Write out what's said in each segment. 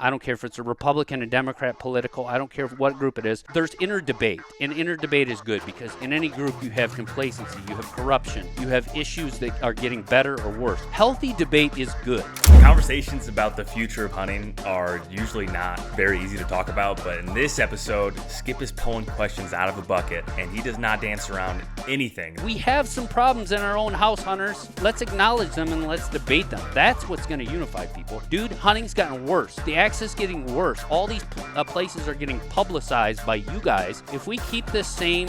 I don't care if it's a Republican, a Democrat, political. I don't care what group it is. There's inner debate, and inner debate is good because in any group you have complacency, you have corruption, you have issues that are getting better or worse. Healthy debate is good. Conversations about the future of hunting are usually not very easy to talk about, but in this episode, Skip is pulling questions out of a bucket, and he does not dance around anything. We have some problems in our own house, hunters. Let's acknowledge them and let's debate them. That's what's going to unify people. Dude, hunting's gotten worse. The access getting worse. All these places are getting publicized by you guys. If we keep this same,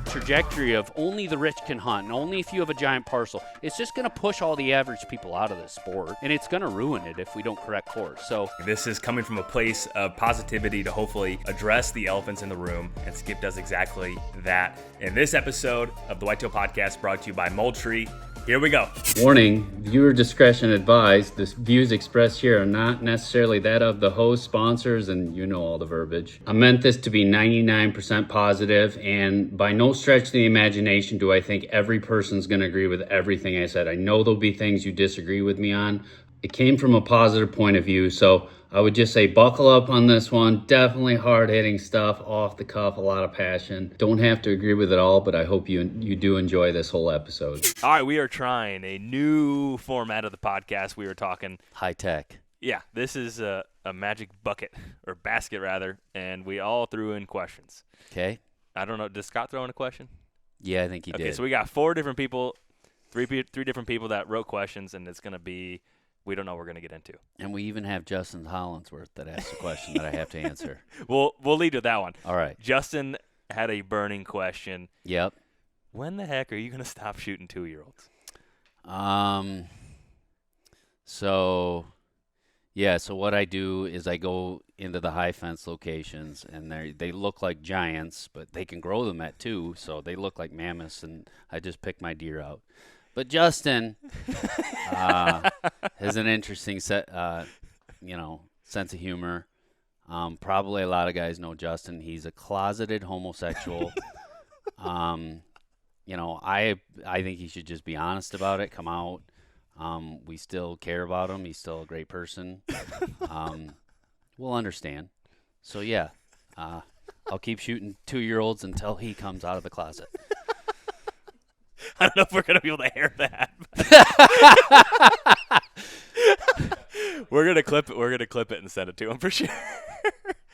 trajectory of only the rich can hunt and only if you have a giant parcel, it's just going to push all the average people out of this sport, and it's going to ruin it if we don't correct course. So this is coming from a place of positivity to hopefully address the elephants in the room, and Skip does exactly that. In this episode of the Whitetail Podcast, brought to you by Moultrie. Here we go. Warning, viewer discretion advised. The views expressed here are not necessarily that of the host, sponsors, and you know all the verbiage. I meant this to be 99% positive, and by no stretch of the imagination do I think every person's going to agree with everything I said. I know there'll be things you disagree with me on. It came from a positive point of view, so I would just say buckle up on this one. Definitely hard-hitting stuff, off the cuff, a lot of passion. Don't have to agree with it all, but I hope you do enjoy this whole episode. All right, we are trying a new format of the podcast. We were talking high tech. Yeah, this is a magic bucket, or basket rather, and we all threw in questions. Okay. I don't know, did Scott throw in a question? Yeah, I think he did. Okay, so we got four different people, three different people that wrote questions, and it's going to be, we don't know what we're going to get into. And we even have Justin Hollinsworth that asked a question that I have to answer. We'll lead with that one. All right. Justin had a burning question. Yep. When the heck are you going to stop shooting 2-year-olds? So what I do is I go into the high fence locations, and they look like giants, but they can grow them at 2, so they look like mammoths, and I just pick my deer out. But Justin has an interesting sense of humor. Probably a lot of guys know Justin. He's a closeted homosexual. I think he should just be honest about it. Come out. We still care about him. He's still a great person. We'll understand. So yeah, I'll keep shooting 2-year-olds until he comes out of the closet. I don't know if we're going to be able to hear that. We're going to clip it. We're going to clip it and send it to him for sure.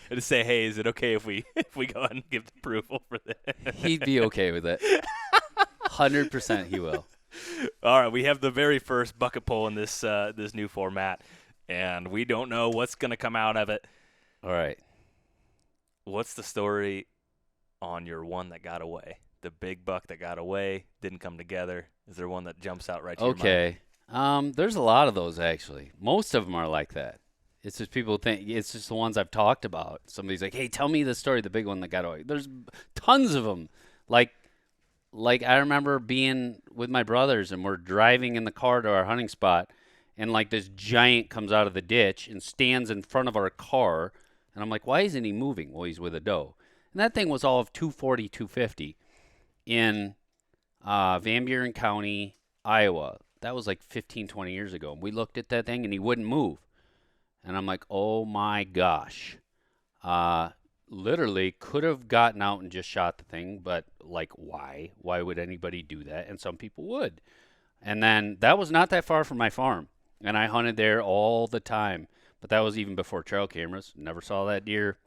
And just say, hey, is it okay if we go ahead and give approval for this? He'd be okay with it. 100% he will. All right, we have the very first bucket pull in this new format, and we don't know what's going to come out of it. All right. What's the story on your one that got away? The big buck that got away, didn't come together. Is there one that jumps out right to your mind? Okay. There's a lot of those, actually. Most of them are like that. It's just people think, it's just the ones I've talked about. Somebody's like, hey, tell me the story, the big one that got away. There's tons of them. Like I remember being with my brothers, and we're driving in the car to our hunting spot, and like this giant comes out of the ditch and stands in front of our car. And I'm like, why isn't he moving? Well, he's with a doe. And that thing was all of 240, 250. In Van Buren County, Iowa. That was like 15, 20 years ago. We looked at that thing, and he wouldn't move. And I'm like, oh, my gosh. Literally could have gotten out and just shot the thing, but, like, why? Why would anybody do that? And some people would. And then that was not that far from my farm, and I hunted there all the time. But that was even before trail cameras. Never saw that deer.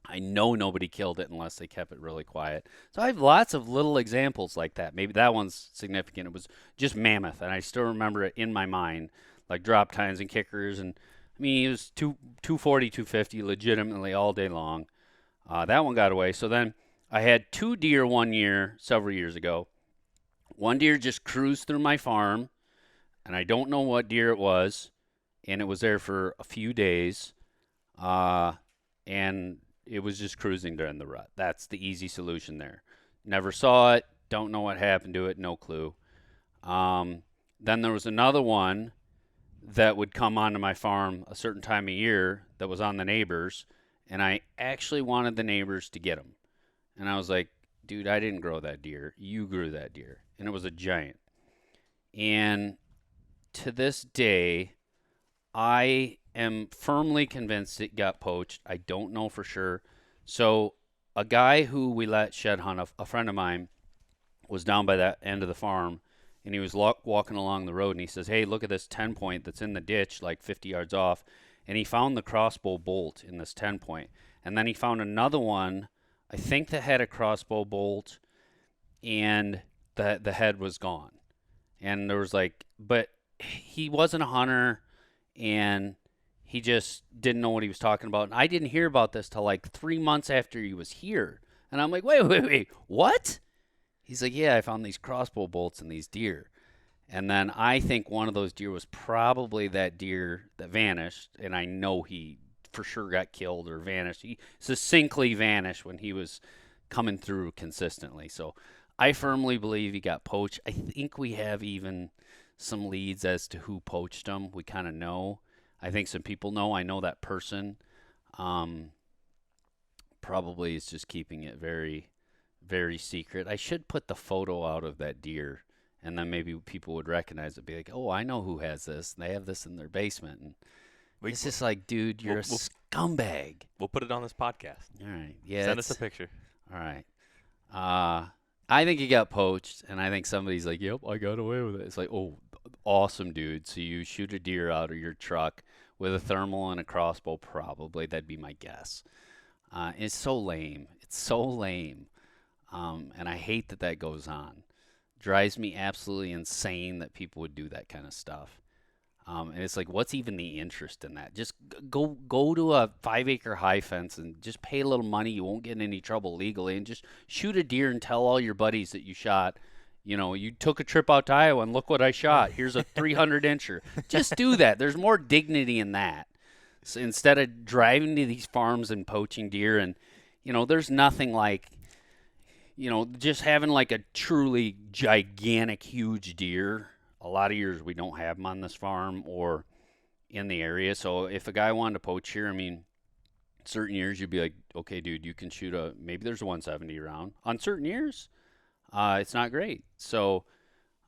I know nobody killed it unless they kept it really quiet. So I have lots of little examples like that. Maybe that one's significant. It was just mammoth, and I still remember it in my mind, like drop tines and kickers. And I mean, it was 240, 250 legitimately all day long. That one got away. So then I had 2 deer one year, several years ago. One deer just cruised through my farm, and I don't know what deer it was, and it was there for a few days. And it was just cruising during the rut. That's the easy solution there. Never saw it. Don't know what happened to it. No clue. Then there was another one that would come onto my farm a certain time of year that was on the neighbors, and I actually wanted the neighbors to get him. And I was like, dude, I didn't grow that deer. You grew that deer. And it was a giant. And to this day, I am firmly convinced it got poached. I don't know for sure. So a guy who we let shed hunt, a friend of mine, was down by that end of the farm, and he was walking along the road, and he says, hey, look at this 10-point that's in the ditch like 50 yards off. And he found the crossbow bolt in this 10-point. And then he found another one, I think, that had a crossbow bolt, and the head was gone. And there was like, but he wasn't a hunter, and he just didn't know what he was talking about. And I didn't hear about this till like 3 months after he was here. And I'm like, wait, what? He's like, yeah, I found these crossbow bolts in these deer. And then I think one of those deer was probably that deer that vanished. And I know he for sure got killed or vanished. He succinctly vanished when he was coming through consistently. So I firmly believe he got poached. I think we have even some leads as to who poached him. We kind of know. I think some people know. I know that person probably is just keeping it very, very secret. I should put the photo out of that deer, and then maybe people would recognize it, be like, oh, I know who has this. And they have this in their basement. And it's just like, dude, you're a scumbag. We'll put it on this podcast. All right. Yeah. Send us a picture. All right. I think he got poached, and I think somebody's like, yep, I got away with it. It's like, oh, awesome, dude. So you shoot a deer out of your truck with a thermal and a crossbow, probably. That'd be my guess. It's so lame. It's so lame. And I hate that goes on. Drives me absolutely insane that people would do that kind of stuff. And it's like, what's even the interest in that? Just go to a 5-acre high fence and just pay a little money. You won't get in any trouble legally, and just shoot a deer and tell all your buddies that you shot. You know, you took a trip out to Iowa and look what I shot. Here's a 300-incher. Just do that. There's more dignity in that. So instead of driving to these farms and poaching deer, and, you know, there's nothing like, you know, just having like a truly gigantic, huge deer. A lot of years we don't have them on this farm or in the area. So if a guy wanted to poach here, I mean, certain years you'd be like, okay, dude, you can shoot maybe there's a 170 around. On certain years, it's not great. So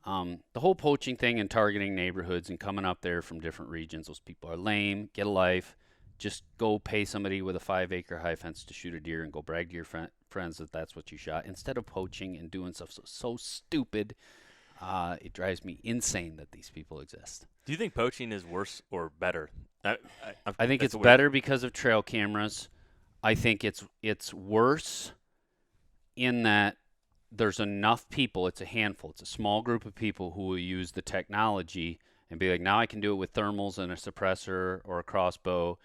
the whole poaching thing and targeting neighborhoods and coming up there from different regions, those people are lame. Get a life. Just go pay somebody with a 5-acre high fence to shoot a deer and go brag to your friends that that's what you shot, instead of poaching and doing stuff so stupid. It drives me insane that these people exist. Do you think poaching is worse or better? I think it's better because of trail cameras. I think it's worse in that there's enough people. It's a handful. It's a small group of people who will use the technology and be like, now I can do it with thermals and a suppressor or a crossbow,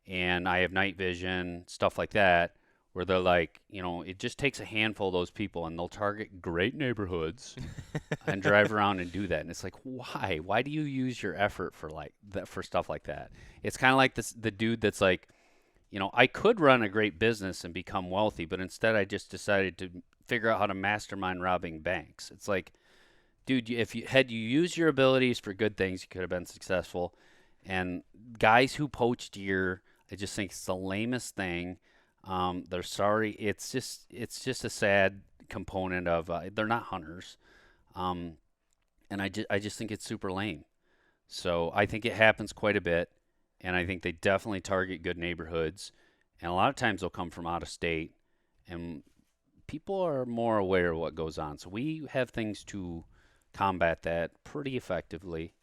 and I have night vision, stuff like that, where they're like, you know, it just takes a handful of those people, and they'll target great neighborhoods and drive around and do that. And it's like, why? Why do you use your effort for like that, for stuff like that? It's kind of like the dude that's like, you know, I could run a great business and become wealthy, but instead I just decided to figure out how to mastermind robbing banks. It's like, dude, if you used your abilities for good things, you could have been successful. And guys who poach deer, I just think it's the lamest thing. They're sorry. It's just a sad component of they're not hunters, and I just think it's super lame. So I think it happens quite a bit, and I think they definitely target good neighborhoods, and a lot of times they'll come from out of state, and people are more aware of what goes on. So we have things to combat that pretty effectively.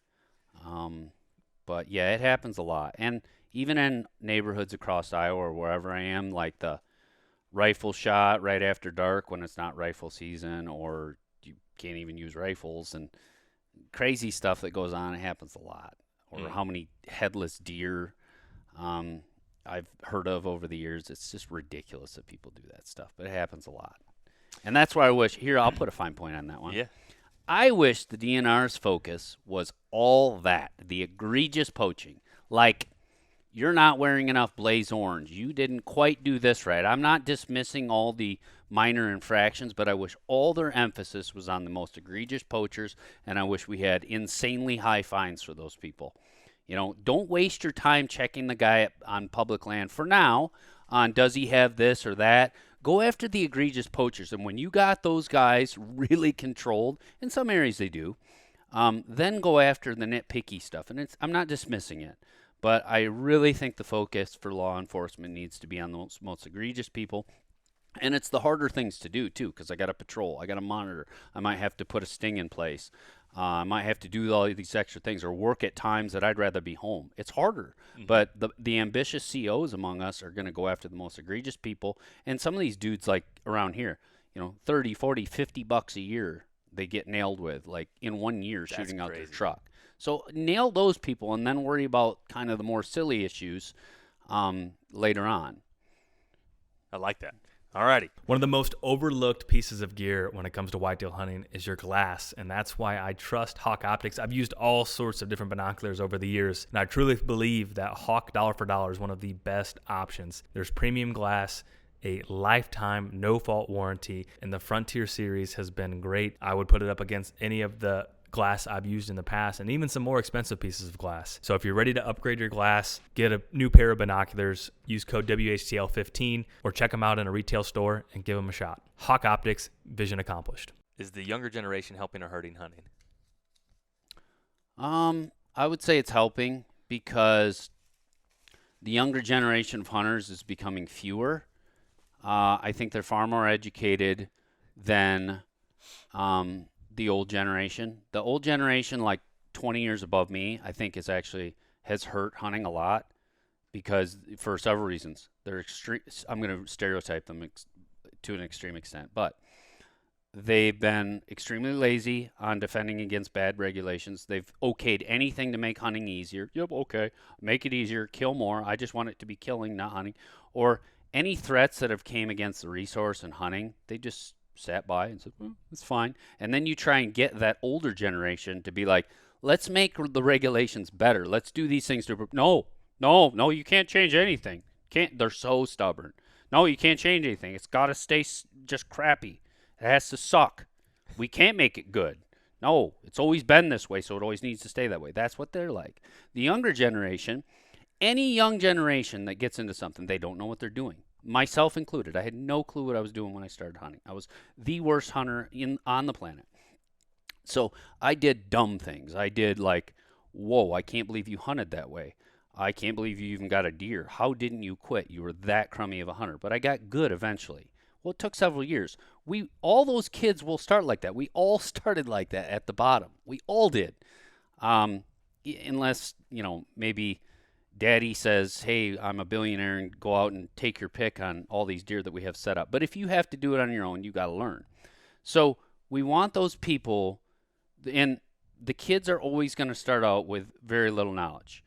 But yeah, it happens a lot, and even in neighborhoods across Iowa or wherever I am, like the rifle shot right after dark when it's not rifle season, or you can't even use rifles, and crazy stuff that goes on, it happens a lot. Or how many headless deer I've heard of over the years. It's just ridiculous that people do that stuff, but it happens a lot. And that's why I wish, here, I'll put a fine point on that one. Yeah. I wish the DNR's focus was all that, the egregious poaching. Like, you're not wearing enough blaze orange. You didn't quite do this right. I'm not dismissing all the minor infractions, but I wish all their emphasis was on the most egregious poachers, and I wish we had insanely high fines for those people. You know, don't waste your time checking the guy on public land for now on does he have this or that. Go after the egregious poachers, and when you got those guys really controlled, in some areas they do, then go after the nitpicky stuff. And I'm not dismissing it. But I really think the focus for law enforcement needs to be on the most egregious people. And it's the harder things to do, too, because I got to patrol. I got to monitor. I might have to put a sting in place. I might have to do all these extra things or work at times that I'd rather be home. It's harder. But the ambitious COs among us are going to go after the most egregious people. And some of these dudes, like around here, 30, 40, $50 a year they get nailed with, like in 1 year shooting out their truck. So nail those people and then worry about kind of the more silly issues later on. I like that. Alrighty. One of the most overlooked pieces of gear when it comes to whitetail hunting is your glass, and that's why I trust Hawk Optics. I've used all sorts of different binoculars over the years, and I truly believe that Hawk dollar for dollar is one of the best options. There's premium glass, a lifetime no-fault warranty, and the Frontier series has been great. I would put it up against any of the glass I've used in the past, and even some more expensive pieces of glass. So if you're ready to upgrade your glass, get a new pair of binoculars, use code WHTL15, or check them out in a retail store and give them a shot. Hawk Optics, vision accomplished. Is the younger generation helping or hurting hunting? I would say it's helping because the younger generation of hunters is becoming fewer. I think they're far more educated than the old generation. The old generation, like 20 years above me, I think has hurt hunting a lot because for several reasons. They're extreme. I'm going to stereotype them to an extreme extent, but they've been extremely lazy on defending against bad regulations. They've okayed anything to make hunting easier. Yep, okay, make it easier, kill more. I just want it to be killing, not hunting. Or any threats that have came against the resource and hunting, they just sat by and said, well, it's fine. And then you try and get that older generation to be like, let's make the regulations better. Let's do these things to no, you can't change anything. They're so stubborn. No, you can't change anything. It's got to stay just crappy. It has to suck. We can't make it good. No, it's always been this way, so it always needs to stay that way. That's what they're like. The younger generation, any young generation that gets into something, they don't know what they're doing. Myself included. I had no clue what I was doing when I started hunting. I was the worst hunter on the planet. So I did dumb things. I did like, whoa, I can't believe you hunted that way. I can't believe you even got a deer. How didn't you quit? You were that crummy of a hunter. But I got good eventually. Well, it took several years. All those kids will start like that. We all started like that at the bottom. We all did. Unless, maybe Daddy says, hey, I'm a billionaire and go out and take your pick on all these deer that we have set up. But if you have to do it on your own, you got to learn. So we want those people, and the kids are always going to start out with very little knowledge.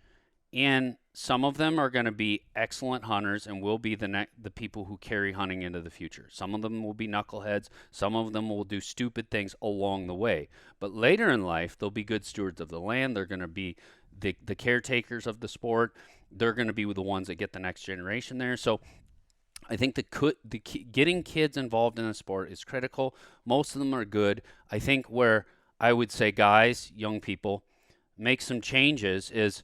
And some of them are going to be excellent hunters and will be the people who carry hunting into the future. Some of them will be knuckleheads. Some of them will do stupid things along the way. But later in life, they'll be good stewards of the land. They're going to be the caretakers of the sport. They're going to be the ones that get the next generation there. So I think getting kids involved in the sport is critical. Most of them are good. I think where I would say, guys, young people, make some changes is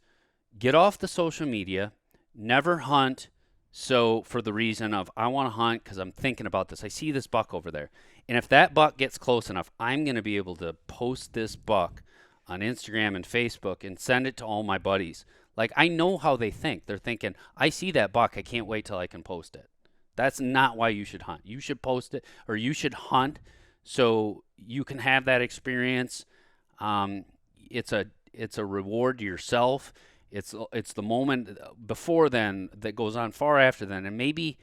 get off the social media, never hunt for the reason of I want to hunt because I'm thinking about this. I see this buck over there. And if that buck gets close enough, I'm going to be able to post this buck on Instagram and Facebook and send it to all my buddies. Like, I know how they think. They're thinking, I see that buck. I can't wait till I can post it. That's not why you should hunt. You should post it, or you should hunt so you can have that experience. It's a reward to yourself. It's the moment before then that goes on far after then. And maybe,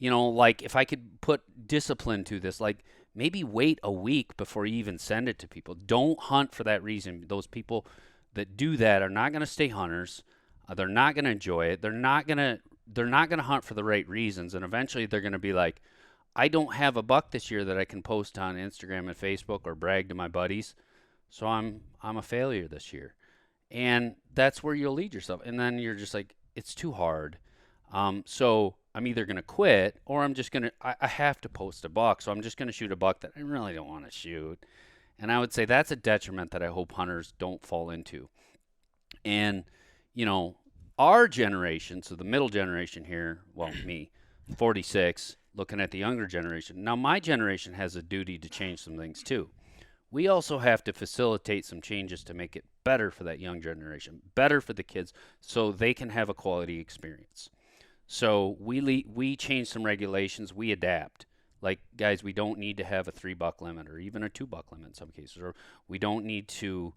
like if I could put discipline to this, like maybe wait a week before you even send it to people. Don't hunt for that reason. Those people that do that are not going to stay hunters. They're not going to enjoy it. They're not going to hunt for the right reasons. And eventually they're going to be like, I don't have a buck this year that I can post on Instagram and Facebook or brag to my buddies. So I'm a failure this year. And that's where you'll lead yourself. And then you're just like, it's too hard. So I'm either going to quit or I'm just going to, I have to post a buck. So I'm just going to shoot a buck that I really don't want to shoot. And I would say that's a detriment that I hope hunters don't fall into. And, our generation, so the middle generation here, well, me, 46, looking at the younger generation. Now, my generation has a duty to change some things too. we also have to facilitate some changes to make it better for that young generation, better for the kids, so they can have a quality experience. So we change some regulations, we adapt. Like, guys, we don't need to have a 3-buck limit or even a 2-buck limit in some cases, or we don't need to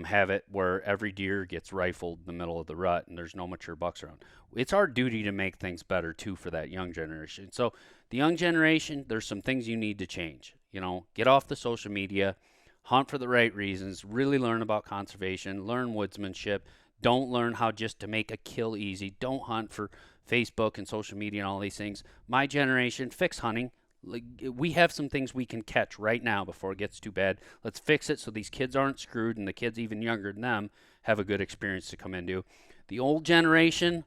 have it where every deer gets rifled in the middle of the rut and there's no mature bucks around. It's our duty to make things better, too, for that young generation. So the young generation, there's some things you need to change. You know, get off the social media, hunt for the right reasons, really learn about conservation, learn woodsmanship. Don't learn how just to make a kill easy. Don't hunt for Facebook and social media and all these things. My generation, fix hunting. Like, we have some things we can catch right now before it gets too bad. Let's fix it so these kids aren't screwed and the kids even younger than them have a good experience to come into. The old generation,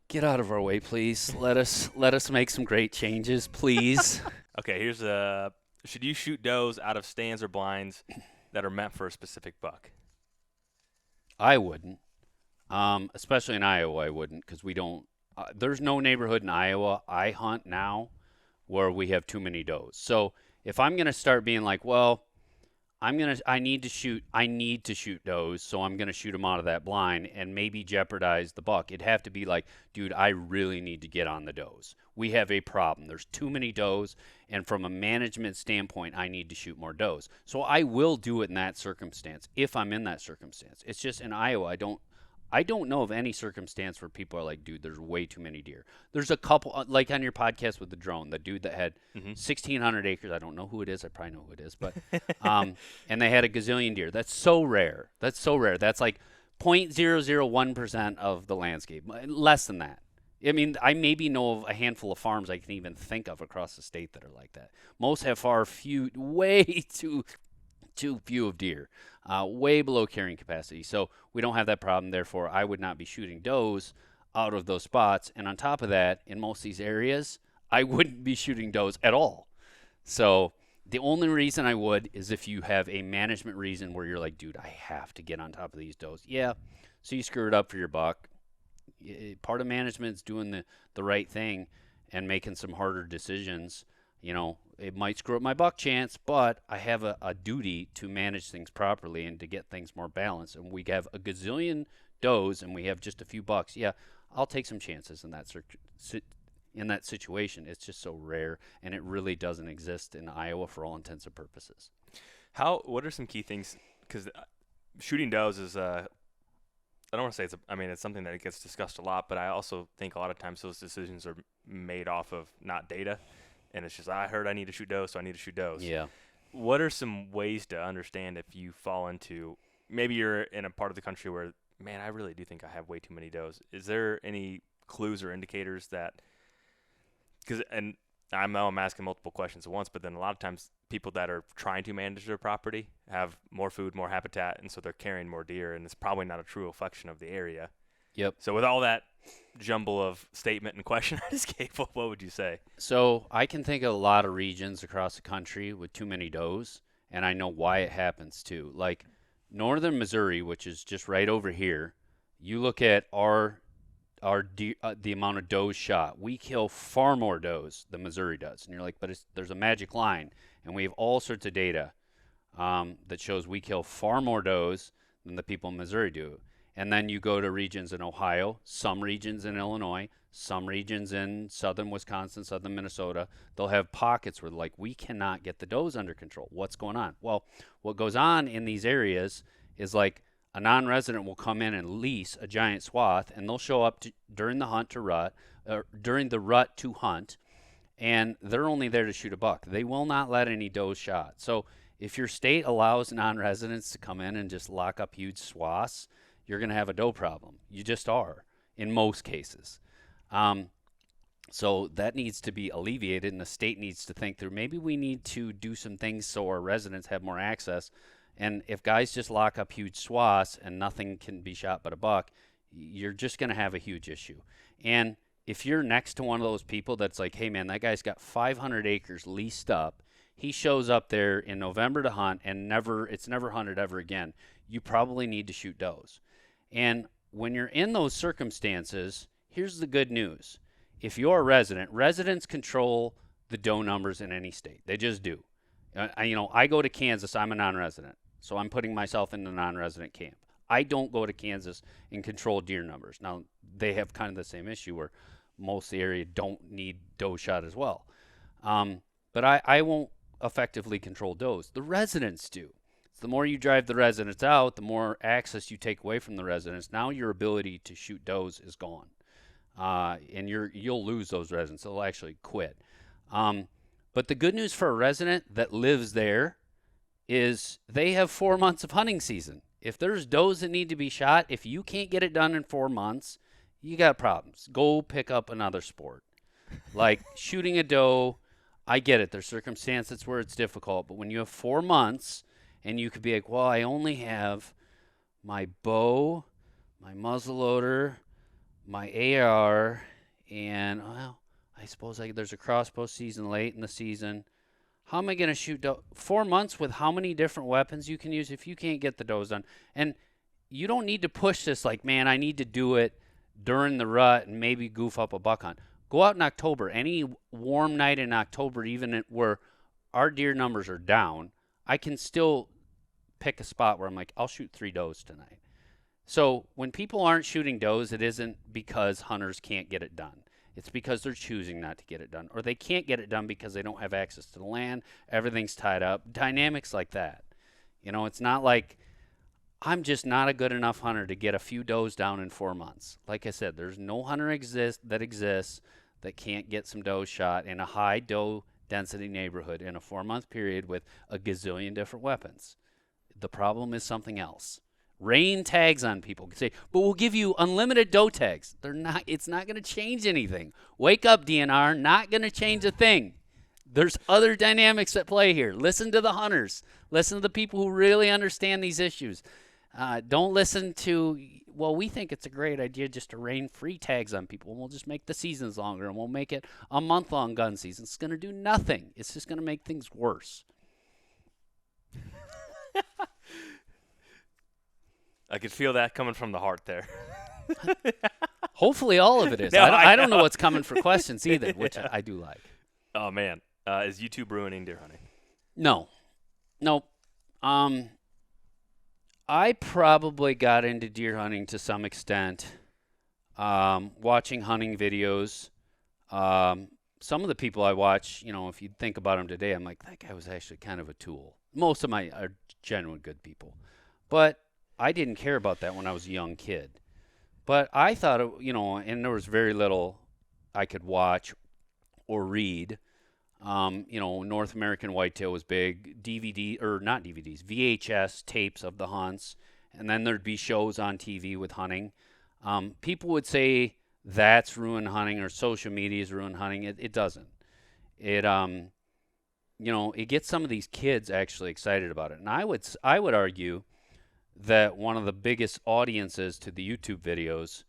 get out of our way, please. Let us make some great changes, please. Okay, here's should you shoot does out of stands or blinds that are meant for a specific buck? I wouldn't, especially in Iowa. I wouldn't, because we don't. There's no neighborhood in Iowa I hunt now where we have too many does. So if I'm gonna start being like, well, I need to shoot does, so I'm gonna shoot them out of that blind and maybe jeopardize the buck. It'd have to be like, dude, I really need to get on the does. We have a problem. There's too many does, and from a management standpoint, I need to shoot more does. So I will do it in that circumstance if I'm in that circumstance. It's just in Iowa, I don't know of any circumstance where people are like, dude, there's way too many deer. There's a couple, like on your podcast with the drone, the dude that had 1,600 acres. I don't know who it is. I probably know who it is, but and they had a gazillion deer. That's so rare. That's like 0.001% of the landscape, less than that. I mean, I maybe know of a handful of farms I can even think of across the state that are like that. Most have way too few of deer, way below carrying capacity. So we don't have that problem. Therefore, I would not be shooting does out of those spots. And on top of that, in most of these areas, I wouldn't be shooting does at all. So the only reason I would is if you have a management reason where you're like, dude, I have to get on top of these does. Yeah, so you screw it up for your buck. Part of management is doing the right thing and making some harder decisions. You know, it might screw up my buck chance, but I have a duty to manage things properly and to get things more balanced. And we have a gazillion does and we have just a few bucks. Yeah, I'll take some chances in that situation. It's just so rare, and it really doesn't exist in Iowa for all intents and purposes. What are some key things? Because shooting does is I don't want to say it's something that gets discussed a lot, but I also think a lot of times those decisions are made off of not data. And it's just, I heard I need to shoot does, so I need to shoot does. Yeah. What are some ways to understand if you fall into, maybe you're in a part of the country where, man, I really do think I have way too many does. Is there any clues or indicators that, and I know I'm asking multiple questions at once, but then a lot of times people that are trying to manage their property have more food, more habitat, and so they're carrying more deer, and it's probably not a true reflection of the area. Yep. So with all that jumble of statement and question I just gave, what would you say? So I can think of a lot of regions across the country with too many does, and I know why it happens too. Like northern Missouri, which is just right over here, you look at the amount of does shot. We kill far more does than Missouri does, and you're like, but there's a magic line, and we have all sorts of data that shows we kill far more does than the people in Missouri do. And then you go to regions in Ohio, some regions in Illinois, some regions in southern Wisconsin, southern Minnesota. They'll have pockets where like, we cannot get the does under control. What's going on? Well, what goes on in these areas is like a non-resident will come in and lease a giant swath, and they'll show up during the hunt to rut, or during the rut to hunt, and they're only there to shoot a buck. They will not let any does shot. So if your state allows non-residents to come in and just lock up huge swaths, you're going to have a doe problem. You just are, in most cases. So that needs to be alleviated, and the state needs to think through, maybe we need to do some things so our residents have more access. And if guys just lock up huge swaths and nothing can be shot but a buck, you're just going to have a huge issue. And if you're next to one of those people that's like, hey, man, that guy's got 500 acres leased up, he shows up there in November to hunt and it's never hunted ever again, you probably need to shoot does. And when you're in those circumstances, here's the good news. If you're a resident, residents control the doe numbers in any state. They just do. I go to Kansas. I'm a non-resident, so I'm putting myself in the non-resident camp. I don't go to Kansas and control deer numbers. Now, they have kind of the same issue where most of the area don't need doe shot as well. But I won't effectively control does. The residents do. The more you drive the residents out, the more access you take away from the residents. Now your ability to shoot does is gone, and you'll lose those residents. They'll actually quit. But the good news for a resident that lives there is they have 4 months of hunting season. If there's does that need to be shot, if you can't get it done in 4 months, you got problems. Go pick up another sport. Like shooting a doe, I get it. There's circumstances where it's difficult, but when you have 4 months and you could be like, well, I only have my bow, my muzzleloader, my AR, and, well, I suppose there's a crossbow season late in the season. How am I going to shoot doe? 4 months with how many different weapons you can use if you can't get the does done? And you don't need to push this like, man, I need to do it during the rut and maybe goof up a buck hunt. Go out in October. Any warm night in October, even where our deer numbers are down, I can still pick a spot where I'm like, I'll shoot 3 does tonight. So when people aren't shooting does, it isn't because hunters can't get it done. It's because they're choosing not to get it done, or they can't get it done because they don't have access to the land. Everything's tied up. Dynamics like that. It's not like I'm just not a good enough hunter to get a few does down in 4 months. Like I said, there's no hunter that exists that can't get some does shot in a high doe density neighborhood in a 4-month period with a gazillion different weapons. The problem is something else. Rain tags on people. Say, but we'll give you unlimited doe tags. It's not going to change anything. Wake up, DNR. Not going to change a thing. There's other dynamics at play here. Listen to the hunters. Listen to the people who really understand these issues. Don't listen to, well, we think it's a great idea just to rain free tags on people, and we'll just make the seasons longer, and we'll make it a month-long gun season. It's going to do nothing. It's just going to make things worse. I could feel that coming from the heart there. Hopefully all of it is. No, I don't know what's coming for questions either, which I do like. Oh, man. Is YouTube ruining deer hunting? No. I probably got into deer hunting to some extent, watching hunting videos. Some of the people I watch, if you think about them today, I'm like, that guy was actually kind of a tool. Most of my are genuine good people. But I didn't care about that when I was a young kid. But I thought, and there was very little I could watch or read. North American whitetail was big. Not DVDs, VHS tapes of the hunts. And then there'd be shows on TV with hunting. People would say that's ruined hunting or social media's ruined hunting. It doesn't. It gets some of these kids actually excited about it. And I would argue that one of the biggest audiences to the YouTube videos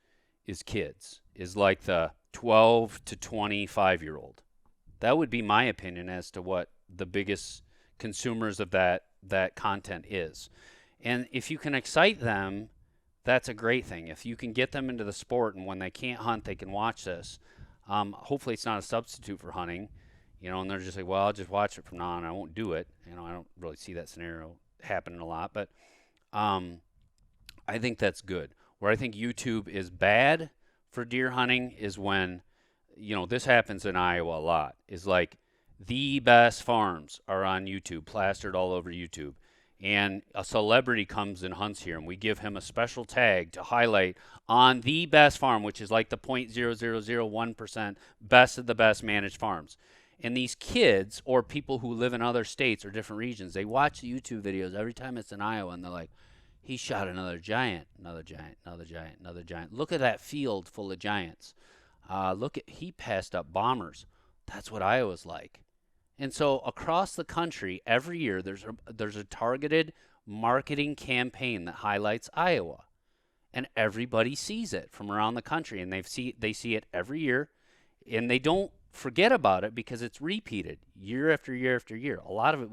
is kids, is like the 12 to 25-year-old. That would be my opinion as to what the biggest consumers of that content is. And if you can excite them, that's a great thing. If you can get them into the sport, and when they can't hunt, they can watch this. Hopefully it's not a substitute for hunting, and they're just like, well, I'll just watch it from now on. I won't do it. I don't really see that scenario happening a lot, but I think that's good. Where I think YouTube is bad for deer hunting is when, this happens in Iowa a lot, is like the best farms are on YouTube, plastered all over YouTube. And a celebrity comes and hunts here, and we give him a special tag to highlight on the best farm, which is like the 0.0001% best of the best managed farms. And these kids or people who live in other states or different regions, they watch the YouTube videos every time it's in Iowa, and they're like, he shot another giant, another giant, another giant, another giant. Look at that field full of giants. He passed up bombers. That's what Iowa's like. And so across the country, every year, there's a targeted marketing campaign that highlights Iowa. And everybody sees it from around the country, and they see it every year, and they don't forget about it because it's repeated year after year after year. A lot of it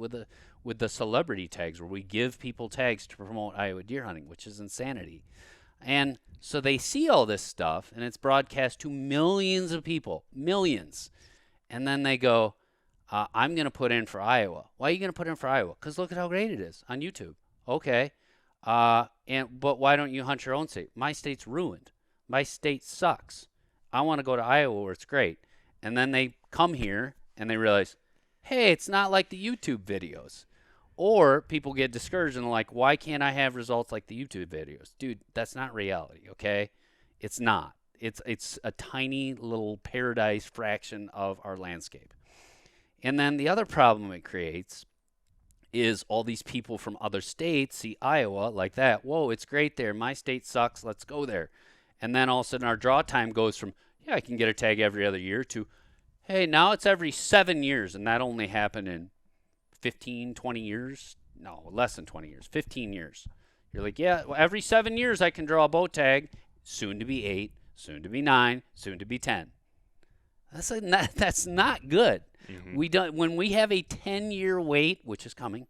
with the celebrity tags, where we give people tags to promote Iowa deer hunting, which is insanity. And so they see all this stuff, and it's broadcast to millions of people, millions. And then they go, I'm going to put in for Iowa. Why are you going to put in for Iowa? Because look at how great it is on YouTube. Okay. But why don't you hunt your own state? My state's ruined. My state sucks. I want to go to Iowa where it's great. And then they come here and they realize, hey, it's not like the YouTube videos. Or people get discouraged and they're like, why can't I have results like the YouTube videos? Dude, that's not reality, okay? It's not. It's a tiny little paradise fraction of our landscape. And then the other problem it creates is all these people from other states see Iowa like that. Whoa, it's great there. My state sucks. Let's go there. And then all of a sudden our draw time goes from, yeah, I can get a tag every other year to, hey, now it's every 7 years. And that only happened in 15, 20 years. No, less than 20 years, 15 years. You're like, yeah, well, every 7 years I can draw a bow tag, soon to be 8, soon to be 9, soon to be 10. That's not good. Mm-hmm. When we have a 10-year wait, which is coming,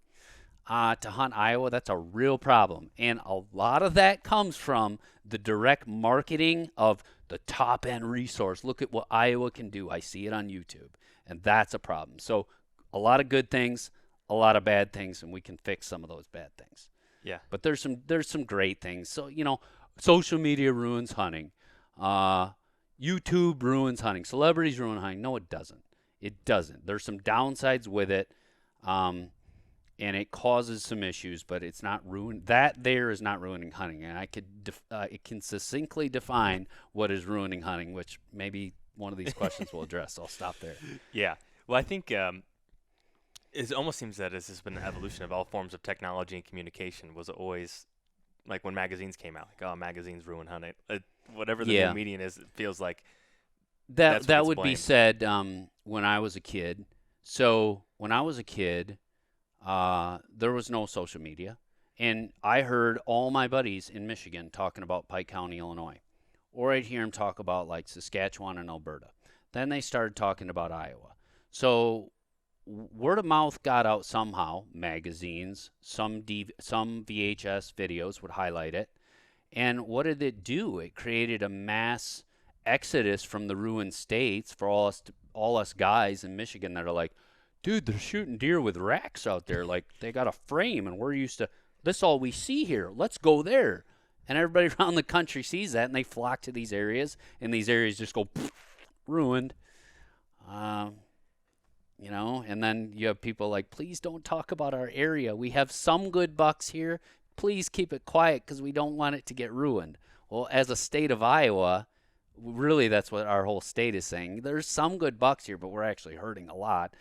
to hunt Iowa, that's a real problem. And a lot of that comes from the direct marketing of the top-end resource. Look at what Iowa can do. I see it on YouTube. And that's a problem. So a lot of good things, a lot of bad things, and we can fix some of those bad things. Yeah. But there's some great things. So, social media ruins hunting. YouTube ruins hunting. Celebrities ruin hunting. No, it doesn't. It doesn't. There's some downsides with it, and it causes some issues, but it's not ruined. That there is not ruining hunting, and it can succinctly define what is ruining hunting, which maybe one of these questions will address. So I'll stop there. Yeah. Well, I think it almost seems that it's just been an evolution of all forms of technology and communication. Was always like when magazines came out, like, oh, magazines ruin hunting. Whatever the new medium is, it feels like that would be said when I was a kid. So when I was a kid, there was no social media, and I heard all my buddies in Michigan talking about Pike County, Illinois, or I'd hear them talk about like Saskatchewan and Alberta. Then they started talking about Iowa. So word of mouth got out somehow. Magazines, some VHS videos would highlight it. And what did it do? It created a mass exodus from the ruined states for all us guys in Michigan that are like, dude, they're shooting deer with racks out there. Like, they got a frame, and we're used to, this is all we see here. Let's go there. And everybody around the country sees that, and they flock to these areas, and these areas just go ruined. And then you have people like, please don't talk about our area. We have some good bucks here. Please keep it quiet because we don't want it to get ruined. Well, as a state of Iowa, really that's what our whole state is saying. There's some good bucks here, but we're actually hurting a lot.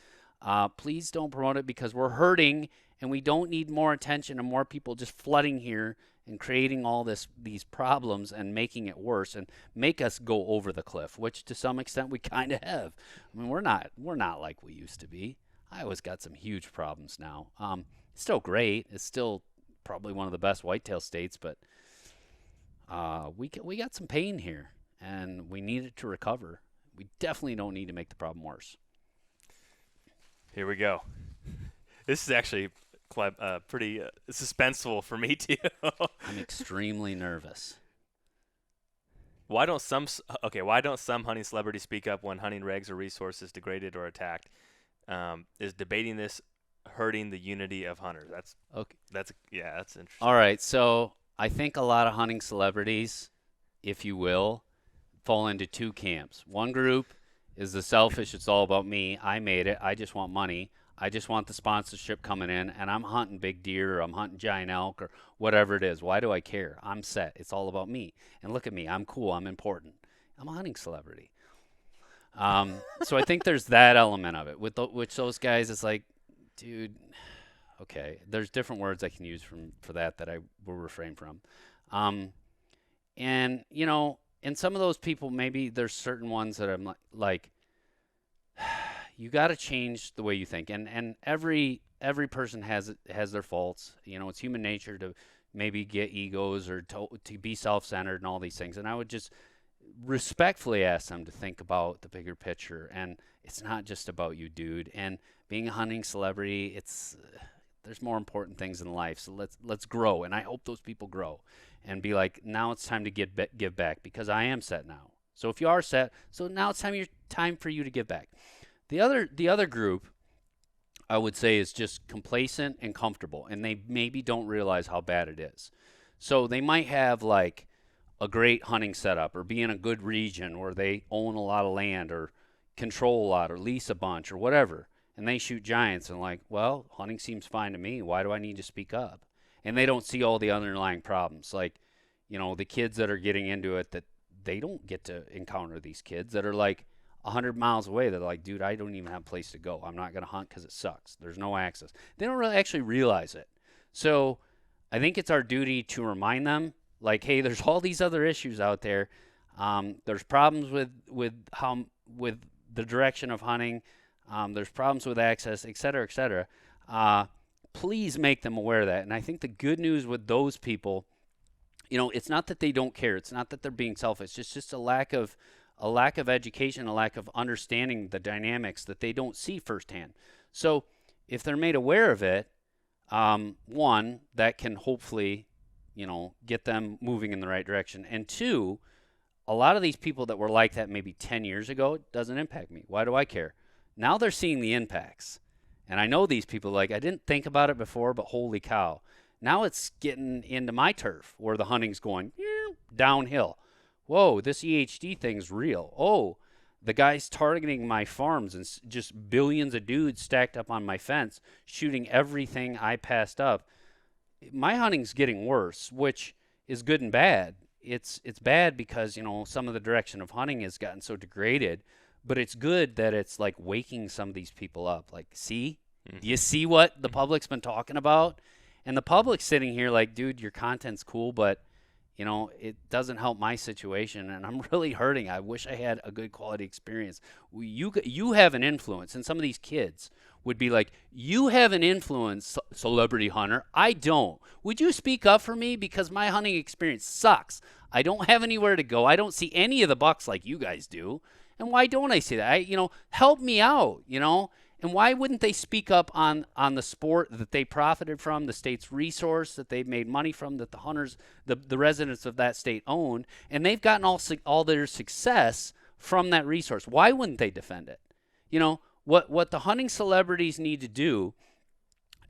Please don't promote it because we're hurting, and we don't need more attention and more people just flooding here and creating all these problems and making it worse and make us go over the cliff, which to some extent we kind of have. I mean, we're not like we used to be. Iowa's got some huge problems now. It's still great. It's still probably one of the best whitetail states, but we got some pain here, and we need it to recover. We definitely don't need to make the problem worse. Here we go. This is actually pretty suspenseful for me too. I'm extremely nervous. Why don't some hunting celebrities speak up when hunting regs or resources degraded or attacked? Is debating this hurting the unity of hunters? That's okay. That's interesting. All right, so I think a lot of hunting celebrities, if you will, fall into two camps. One group is the selfish, it's all about me. I made it. I just want money. I just want the sponsorship coming in, and I'm hunting big deer, or I'm hunting giant elk, or whatever it is. Why do I care? I'm set. It's all about me. And look at me. I'm cool. I'm important. I'm a hunting celebrity. So I think there's that element of it. Which those guys, it's like, dude, okay. There's different words I can use for that I will refrain from. And, and some of those people, maybe there's certain ones that I'm like, you got to change the way you think. And every person has their faults. It's human nature to maybe get egos or to be self-centered and all these things. And I would just respectfully ask them to think about the bigger picture. And it's not just about you, dude. And being a hunting celebrity, there's more important things in life. So let's grow. And I hope those people grow and be like, now it's time to give back, because I am set now. So if you are set, so now it's time for you to give back. The other group I would say, is just complacent and comfortable, and they maybe don't realize how bad it is. So they might have like a great hunting setup or be in a good region where they own a lot of land or control a lot or lease a bunch or whatever, and they shoot giants and like, well, hunting seems fine to me. Why do I need to speak up? And they don't see all the underlying problems, like, the kids that are getting into it, that they don't get to encounter these kids that are like 100 miles away. They're like, dude, I don't even have a place to go. I'm not going to hunt because it sucks. There's no access. They don't really actually realize it. So I think it's our duty to remind them, like, hey, there's all these other issues out there. There's problems with the direction of hunting. There's problems with access, et cetera, et cetera. Please make them aware of that. And I think the good news with those people, it's not that they don't care. It's not that they're being selfish. It's just a lack of education, a lack of understanding the dynamics that they don't see firsthand. So if they're made aware of it, one, that can hopefully, get them moving in the right direction. And two, a lot of these people that were like that maybe 10 years ago, it doesn't impact me. Why do I care? Now they're seeing the impacts. And I know these people, like, I didn't think about it before, but holy cow. Now it's getting into my turf where the hunting's going downhill. Whoa, this EHD thing's real. Oh, the guy's targeting my farms and just billions of dudes stacked up on my fence, shooting everything I passed up. My hunting's getting worse, which is good and bad. It's bad because, some of the direction of hunting has gotten so degraded, but it's good that it's like waking some of these people up. Like, see? Do you see what the public's been talking about? And the public's sitting here like, dude, your content's cool, but it doesn't help my situation, and I'm really hurting. I wish I had a good quality experience. You have an influence, and some of these kids would be like, you have an influence, celebrity hunter. I don't. Would you speak up for me? Because my hunting experience sucks. I don't have anywhere to go. I don't see any of the bucks like you guys do. And why don't I see that? Help me out, And why wouldn't they speak up on the sport that they profited from, the state's resource that they've made money from, that the hunters, the residents of that state own, and they've gotten all their success from that resource? Why wouldn't they defend it? What the hunting celebrities need to do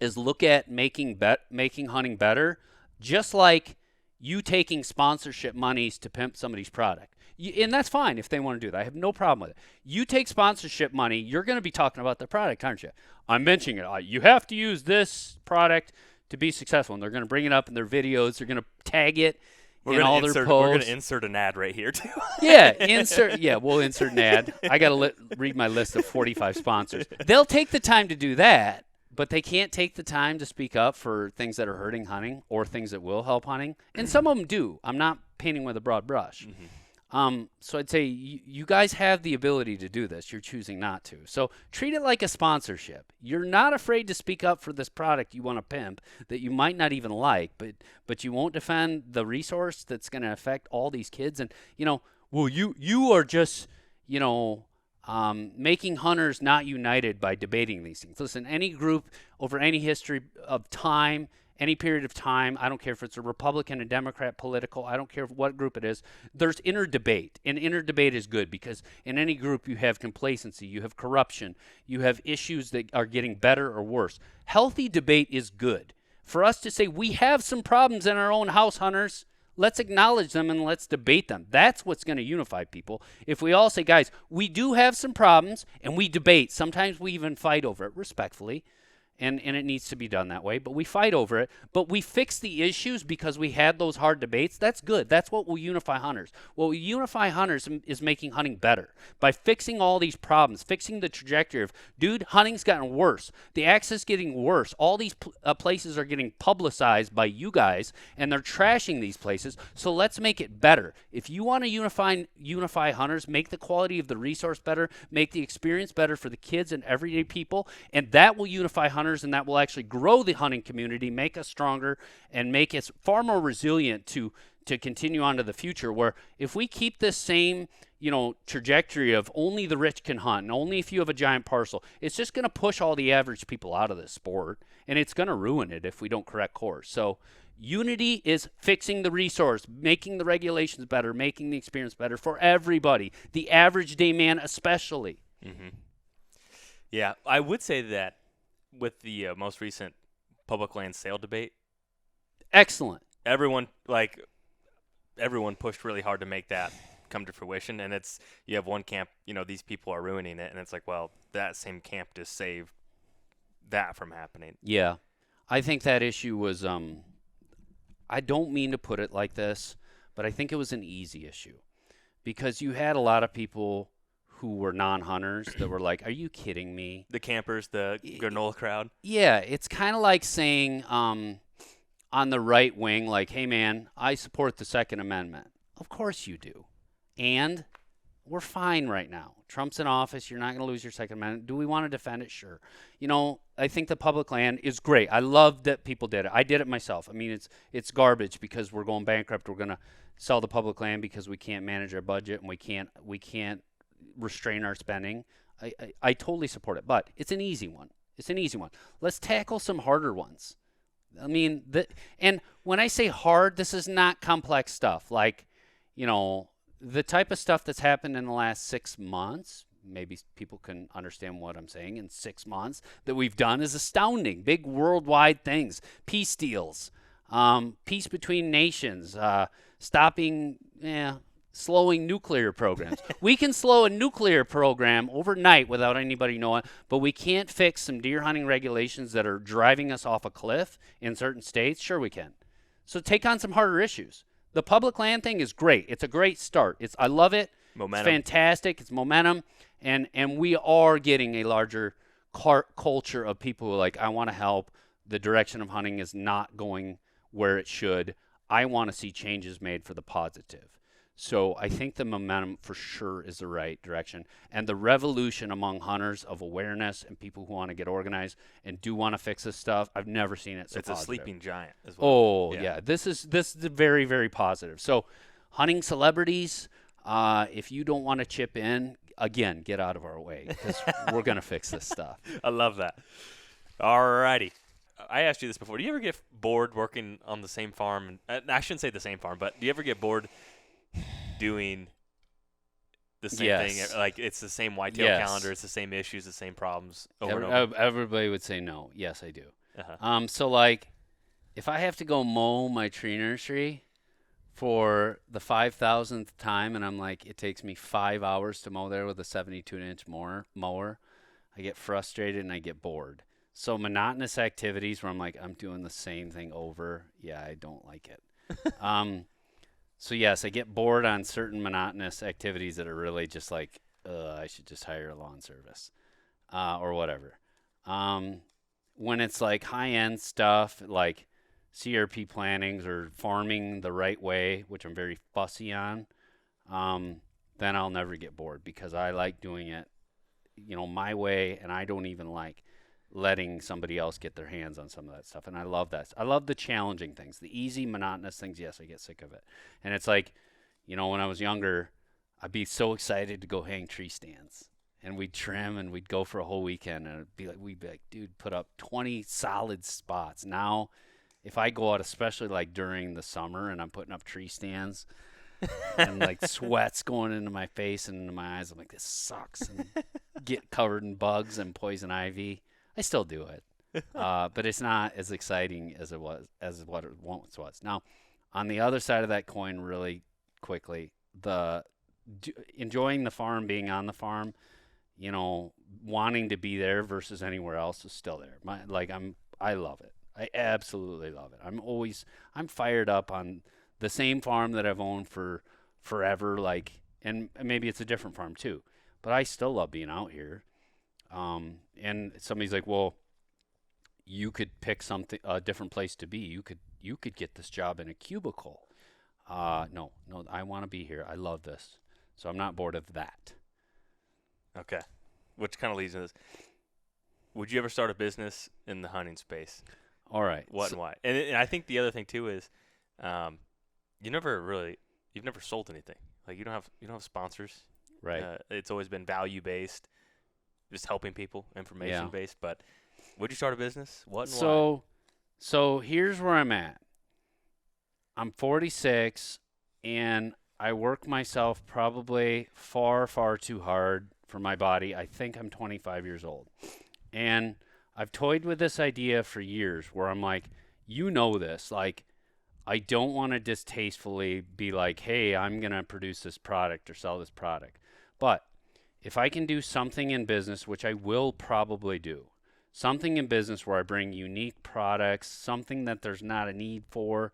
is look at making hunting better, just like you taking sponsorship monies to pimp somebody's product. And that's fine if they want to do that. I have no problem with it. You take sponsorship money, you're going to be talking about the product, aren't you? I'm mentioning it. You have to use this product to be successful. And they're going to bring it up in their videos. They're going to tag it in all their posts. We're going to insert an ad right here, too. We'll insert an ad. I got to read my list of 45 sponsors. They'll take the time to do that, but they can't take the time to speak up for things that are hurting hunting or things that will help hunting. And some of them do. I'm not painting with a broad brush. Mm-hmm. So I'd say you guys have the ability to do this. You're choosing not to. So treat it like a sponsorship. You're not afraid to speak up for this product you want to pimp that you might not even like, but you won't defend the resource that's going to affect all these kids. And, you are just, making hunters not united by debating these things. Listen, any group over any history of time, any period of time, I don't care if it's a Republican, a Democrat, political, I don't care what group it is, there's inner debate. And inner debate is good because in any group you have complacency, you have corruption, you have issues that are getting better or worse. Healthy debate is good. For us to say we have some problems in our own house, hunters, let's acknowledge them and let's debate them. That's what's going to unify people. If we all say, guys, we do have some problems and we debate, sometimes we even fight over it respectfully. And it needs to be done that way, but we fight over it. But we fix the issues because we had those hard debates. That's good. That's what will unify hunters. What will unify hunters is making hunting better by fixing all these problems, fixing the trajectory of, dude, hunting's gotten worse. The access getting worse. All these places are getting publicized by you guys, and they're trashing these places. So let's make it better. If you want to unify hunters, make the quality of the resource better, make the experience better for the kids and everyday people, and that will unify hunters. And that will actually grow the hunting community, make us stronger, and make us far more resilient to continue on to the future. Where if we keep this same, trajectory of only the rich can hunt, and only if you have a giant parcel, it's just going to push all the average people out of this sport, and it's going to ruin it if we don't correct course. So unity is fixing the resource, making the regulations better, making the experience better for everybody, the average day man especially. Mm-hmm. Yeah, I would say that with the most recent public land sale debate, Excellent. everyone pushed really hard to make that come to fruition, and you have one camp, these people are ruining it, and it's like, well, that same camp just saved that from happening. Yeah. I think that issue was, I don't mean to put it like this, but I think it was an easy issue because you had a lot of people who were non-hunters that were like, are you kidding me? The campers, the granola crowd. Yeah, it's kind of like saying on the right wing, like, hey, man, I support the Second Amendment. Of course you do. And we're fine right now. Trump's in office. You're not going to lose your Second Amendment. Do we want to defend it? Sure. I think the public land is great. I love that people did it. I did it myself. I mean, it's garbage because we're going bankrupt. We're going to sell the public land because we can't manage our budget and we can't restrain our spending. I totally support it, but it's an easy one. Let's tackle some harder ones. I mean, and when I say hard, this is not complex stuff. Like, the type of stuff that's happened in the last 6 months, maybe people can understand what I'm saying, in 6 months that we've done is astounding. Big worldwide things, peace deals, peace between nations, slowing nuclear programs. We can slow a nuclear program overnight without anybody knowing, but we can't fix some deer hunting regulations that are driving us off a cliff in certain states. Sure we can. So take on some harder issues. The public land thing is great. It's a great start. I love it. Momentum. It's fantastic. It's momentum. And we are getting a larger culture of people who are like, I want to help. The direction of hunting is not going where it should. I want to see changes made for the positive. So I think the momentum for sure is the right direction. And the revolution among hunters of awareness and people who want to get organized and do want to fix this stuff, I've never seen it so It's positive. a sleeping giant as well. Oh, yeah. This is very, very positive. So hunting celebrities, if you don't want to chip in, again, get out of our way because we're going to fix this stuff. I love that. All righty. I asked you this before. Do you ever get bored working on the same farm? I shouldn't say the same farm, but do you ever get bored doing the same thing? Like, it's the same whitetail calendar, it's the same issues, the same problems over and over. Everybody would say no. Yes, I do. Uh-huh. So, like, if I have to go mow my tree nursery for the 5,000th time, and I'm like, it takes me 5 hours to mow there with a 72-inch mower, I get frustrated and I get bored. So monotonous activities where I'm like, I'm doing the same thing over. Yeah, I don't like it. So, yes, I get bored on certain monotonous activities that are really just like, I should just hire a lawn service or whatever. When it's like high-end stuff like CRP plantings or farming the right way, which I'm very fussy on, then I'll never get bored because I like doing it, my way, and I don't even like letting somebody else get their hands on some of that stuff. And I love that. I love the challenging things, the easy, monotonous things. Yes, I get sick of it. And it's like, when I was younger, I'd be so excited to go hang tree stands. And we'd trim and we'd go for a whole weekend. And we'd be like, dude, put up 20 solid spots. Now, if I go out, especially like during the summer and I'm putting up tree stands and like sweat's going into my face and into my eyes, I'm like, this sucks. And get covered in bugs and poison ivy. I still do it, but it's not as exciting as what it once was. Now, on the other side of that coin, really quickly, enjoying the farm, being on the farm, wanting to be there versus anywhere else is still there. I love it. I absolutely love it. I'm fired up on the same farm that I've owned for forever. And maybe it's a different farm too, but I still love being out here. And somebody's like, well, you could pick a different place to be. You could get this job in a cubicle. No, I want to be here. I love this. So I'm not bored of that. Okay. Which kind of leads into this. Would you ever start a business in the hunting space? All right. What and why? And I think the other thing too is, you've never sold anything. Like you don't have sponsors. Right. It's always been value based. Just helping people, information based. But would you start a business? What and why? So here's where I'm at. I'm 46, and I work myself probably far, far too hard for my body. I think I'm 25 years old. And I've toyed with this idea for years where I'm like, this, like, I don't want to distastefully be like, hey, I'm going to produce this product or sell this product. But if I can do something in business, which I will probably do, something in business where I bring unique products, something that there's not a need for,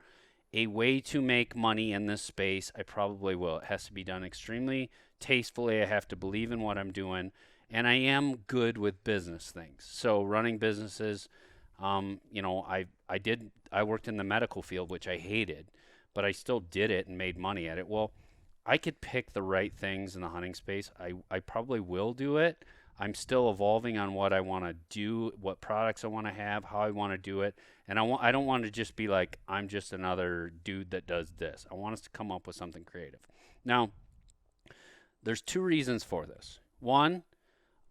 a way to make money in this space, I probably will. It has to be done extremely tastefully. I have to believe in what I'm doing. And I am good with business things. So running businesses, I worked in the medical field, which I hated, but I still did it and made money at it. Well, I could pick the right things in the hunting space. I probably will do it. I'm still evolving on what I want to do, what products I want to have, how I want to do it. And I don't want to just be like, I'm just another dude that does this. I want us to come up with something creative. Now, there's 2 reasons for this. One,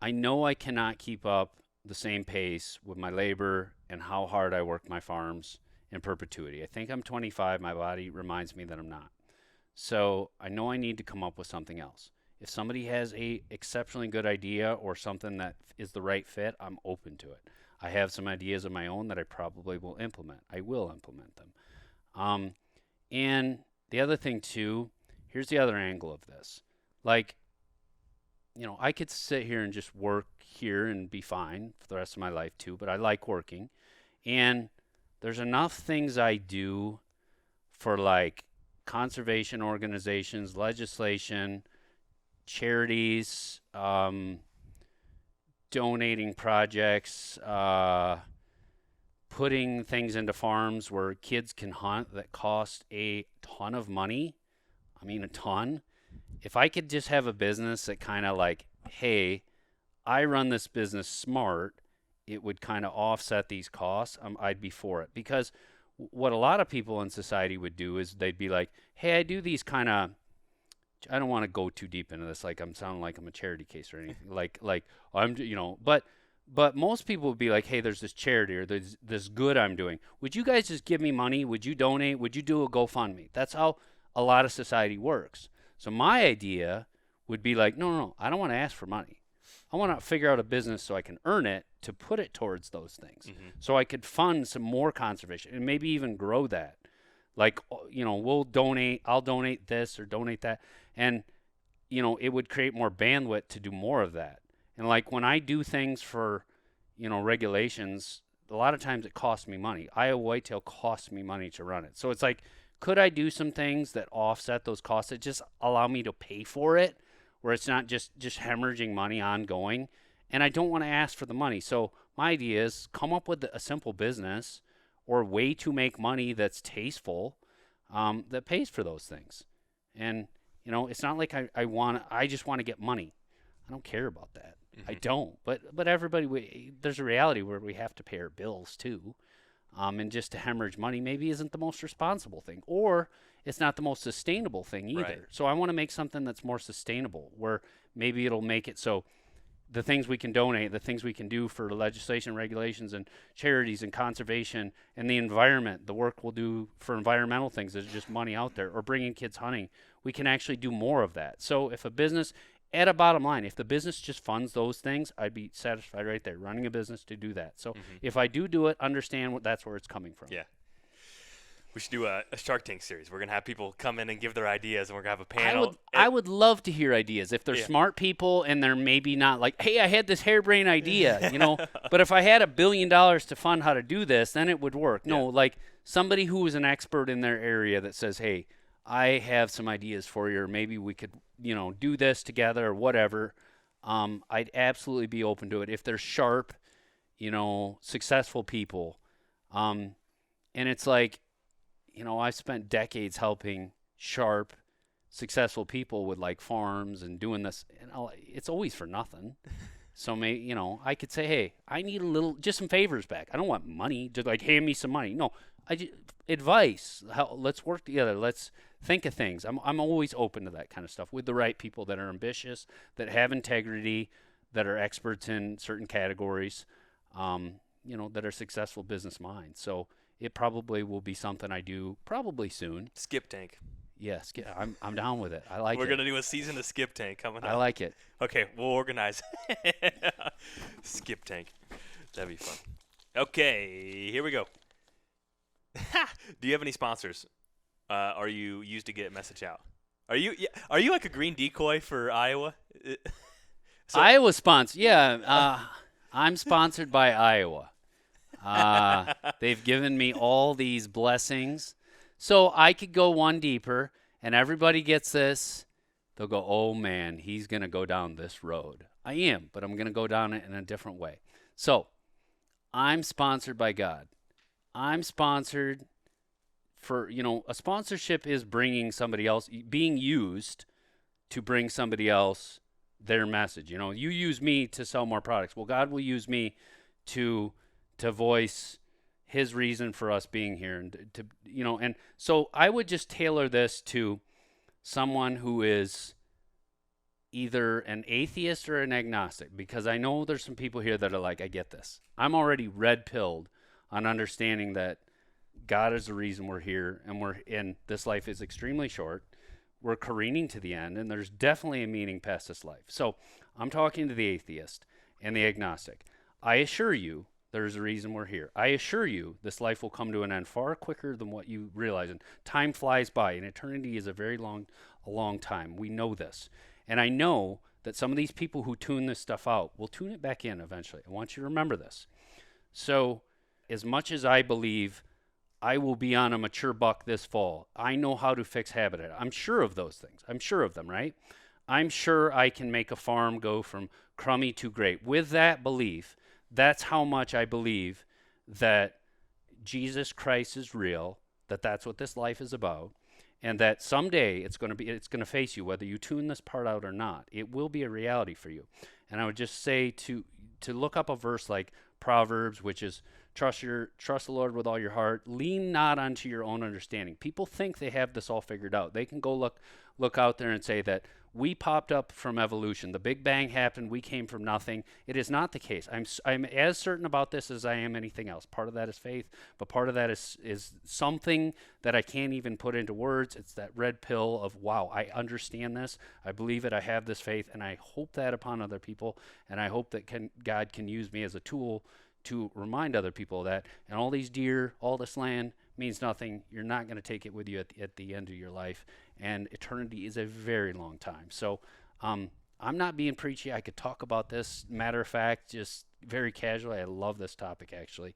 I know I cannot keep up the same pace with my labor and how hard I work my farms in perpetuity. I think I'm 25. My body reminds me that I'm not. So I know I need to come up with something else. If somebody has a exceptionally good idea or something that is the right fit, I'm open to it. I have some ideas of my own that I probably will implement. I will implement them. And the other thing too, here's the other angle of this. Like, I could sit here and just work here and be fine for the rest of my life too, but I like working. And there's enough things I do for like conservation organizations, legislation, charities, donating projects, putting things into farms where kids can hunt that cost a ton of money. I mean, a ton. If I could just have a business that kind of like, hey, I run this business smart, it would kind of offset these costs, I'd be for it. Because what a lot of people in society would do is they'd be like, hey, I do these kind of, I don't want to go too deep into this, like I'm sounding like I'm a charity case or anything. like I'm, but most people would be like, hey, there's this charity or there's this good I'm doing. Would you guys just give me money? Would you donate? Would you do a GoFundMe? That's how a lot of society works. So my idea would be like, no, I don't want to ask for money. I want to figure out a business so I can earn it to put it towards those things. Mm-hmm. So I could fund some more conservation and maybe even grow that. Like, I'll donate this or donate that. And, it would create more bandwidth to do more of that. And like when I do things for, regulations, a lot of times it costs me money. Iowa whitetail costs me money to run it. So it's like, could I do some things that offset those costs that just allow me to pay for it, where it's not just hemorrhaging money ongoing? And I don't want to ask for the money. So my idea is come up with a simple business or way to make money that's tasteful, that pays for those things. And, it's not like I just want to get money. I don't care about that. Mm-hmm. I don't. But everybody, there's a reality where we have to pay our bills too. And just to hemorrhage money maybe isn't the most responsible thing, or it's not the most sustainable thing either. Right. So I want to make something that's more sustainable, where maybe it'll make it so the things we can donate, the things we can do for legislation, regulations, and charities and conservation and the environment, the work we'll do for environmental things, there's just money out there, or bringing kids hunting, we can actually do more of that. So if a business, at a bottom line, if the business just funds those things, I'd be satisfied right there, running a business to do that. So if I do it, understand that's where it's coming from. Yeah. We should do a Shark Tank series. We're going to have people come in and give their ideas, and we're going to have a panel. I would love to hear ideas. If they're smart people and they're maybe not like, hey, I had this harebrained idea, But if I had $1 billion to fund how to do this, then it would work. Yeah. No, like somebody who is an expert in their area that says, hey, I have some ideas for you, or maybe we could, do this together or whatever. I'd absolutely be open to it if they're sharp, successful people. And it's like, I've spent decades helping sharp, successful people with like farms and doing this, and it's always for nothing. So maybe, I could say, hey, I need just some favors back. I don't want money, just like hand me some money. No, advice. Let's work together. Let's think of things. I'm always open to that kind of stuff with the right people that are ambitious, that have integrity, that are experts in certain categories, that are successful business minds. So it probably will be something I do probably soon. Skip tank. Yes, I'm down with it. I like it. We're going to do a season of skip tank coming up. I like it. Okay, we'll organize. Skip tank. That'd be fun. Okay, here we go. Do you have any sponsors? Are you used to get message out? Are you like a green decoy for Iowa? Iowa sponsor. Yeah, I'm sponsored by Iowa. They've given me all these blessings. So I could go one deeper, and everybody gets this. They'll go, oh, man, he's going to go down this road. I am, but I'm going to go down it in a different way. So I'm sponsored by God. I'm sponsored for, a sponsorship is bringing somebody else, being used to bring somebody else their message. You use me to sell more products. Well, God will use me to voice his reason for us being here, and and so I would just tailor this to someone who is either an atheist or an agnostic, because I know there's some people here that are like, I get this. I'm already red-pilled on understanding that God is the reason we're here, and this life is extremely short. We're careening to the end, and there's definitely a meaning past this life. So I'm talking to the atheist and the agnostic. I assure you, there's a reason we're here. I assure you, this life will come to an end far quicker than what you realize. And time flies by, and eternity is a long time. We know this. And I know that some of these people who tune this stuff out will tune it back in eventually. I want you to remember this. So as much as I believe I will be on a mature buck this fall, I know how to fix habitat. I'm sure of those things. I'm sure of them, right? I'm sure I can make a farm go from crummy to great. With that belief, that's how much I believe that Jesus Christ is real, that that's what this life is about, and that someday it's going to face you, whether you tune this part out or not. It will be a reality for you. And I would just say to look up a verse like Proverbs, which is trust the Lord with all your heart, lean not unto your own understanding. People think they have this all figured out. They can go look out there and say that we popped up from evolution. The Big Bang happened. We came from nothing. It is not the case. I'm as certain about this as I am anything else. Part of that is faith, but part of that is something that I can't even put into words. It's that red pill of, wow, I understand this. I believe it. I have this faith, and I hope that upon other people, and I hope that God can use me as a tool to remind other people of that. And all these deer, all this land means nothing. You're not going to take it with you at the end of your life. And eternity is a very long time. So I'm not being preachy. I could talk about this, matter of fact, just very casually. I love this topic, actually.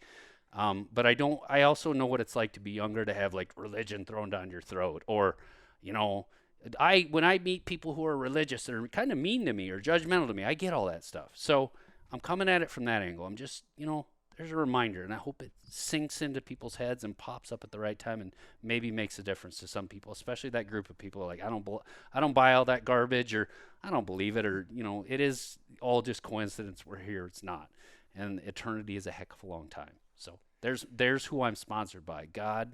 But I also know what it's like to be younger, to have like religion thrown down your throat. Or, when I meet people who are religious, they're kind of mean to me or judgmental to me. I get all that stuff. So I'm coming at it from that angle. I'm just, there's a reminder, and I hope it sinks into people's heads and pops up at the right time and maybe makes a difference to some people, especially that group of people like, I don't buy all that garbage, or I don't believe it, or, it is all just coincidence. We're here. It's not. And eternity is a heck of a long time. So there's who I'm sponsored by, God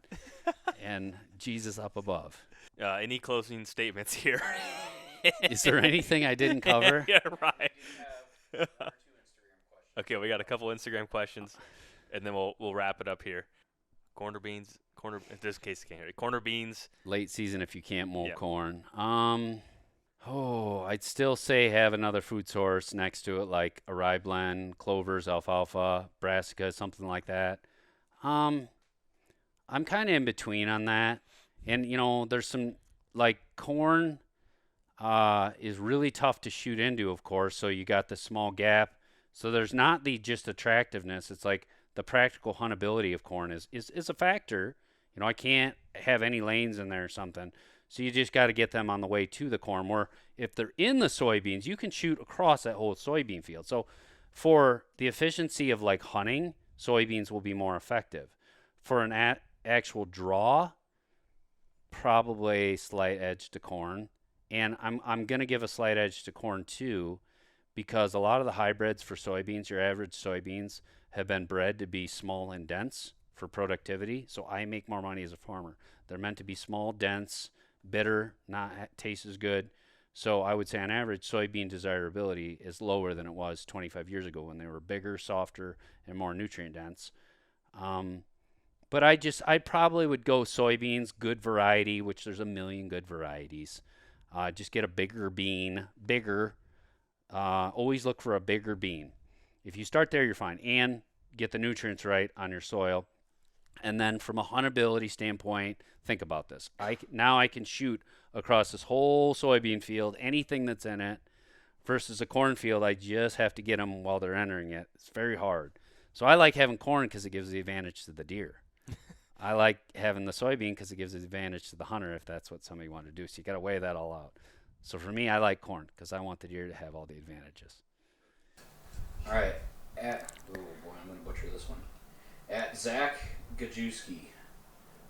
and Jesus up above. Any closing statements here? Is there anything I didn't cover? Yeah, right. Okay, we got a couple Instagram questions, and then we'll wrap it up here. Corner beans, in this case, you can't hear it. Corner beans. Late season if you can't mow corn. I'd still say have another food source next to it, like a rye blend, clovers, alfalfa, brassica, something like that. I'm kind of in between on that. And, there's some, like corn is really tough to shoot into, of course, so you got the small gap. So there's not the just attractiveness. It's like the practical huntability of corn is a factor. I can't have any lanes in there or something. So you just got to get them on the way to the corn. Where if they're in the soybeans, you can shoot across that whole soybean field. So for the efficiency of like hunting, soybeans will be more effective. For an actual draw, probably a slight edge to corn. And I'm going to give a slight edge to corn too, because a lot of the hybrids for soybeans, your average soybeans, have been bred to be small and dense for productivity. So I make more money as a farmer. They're meant to be small, dense, bitter, not taste as good. So I would say on average, soybean desirability is lower than it was 25 years ago when they were bigger, softer, and more nutrient dense. But I probably would go soybeans, good variety, which there's a million good varieties. Just get a bigger bean, bigger. Always look for a bigger bean. If you start there, you're fine. And get the nutrients right on your soil. And then from a huntability standpoint, think about this. Now I can shoot across this whole soybean field, anything that's in it, versus a cornfield. I just have to get them while they're entering it. It's very hard. So I like having corn because it gives the advantage to the deer. I like having the soybean because it gives the advantage to the hunter if that's what somebody wanted to do. So you got to weigh that all out. So for me, I like corn because I want the deer to have all the advantages. All right. Oh boy, I'm going to butcher this one. At Zach Gajewski,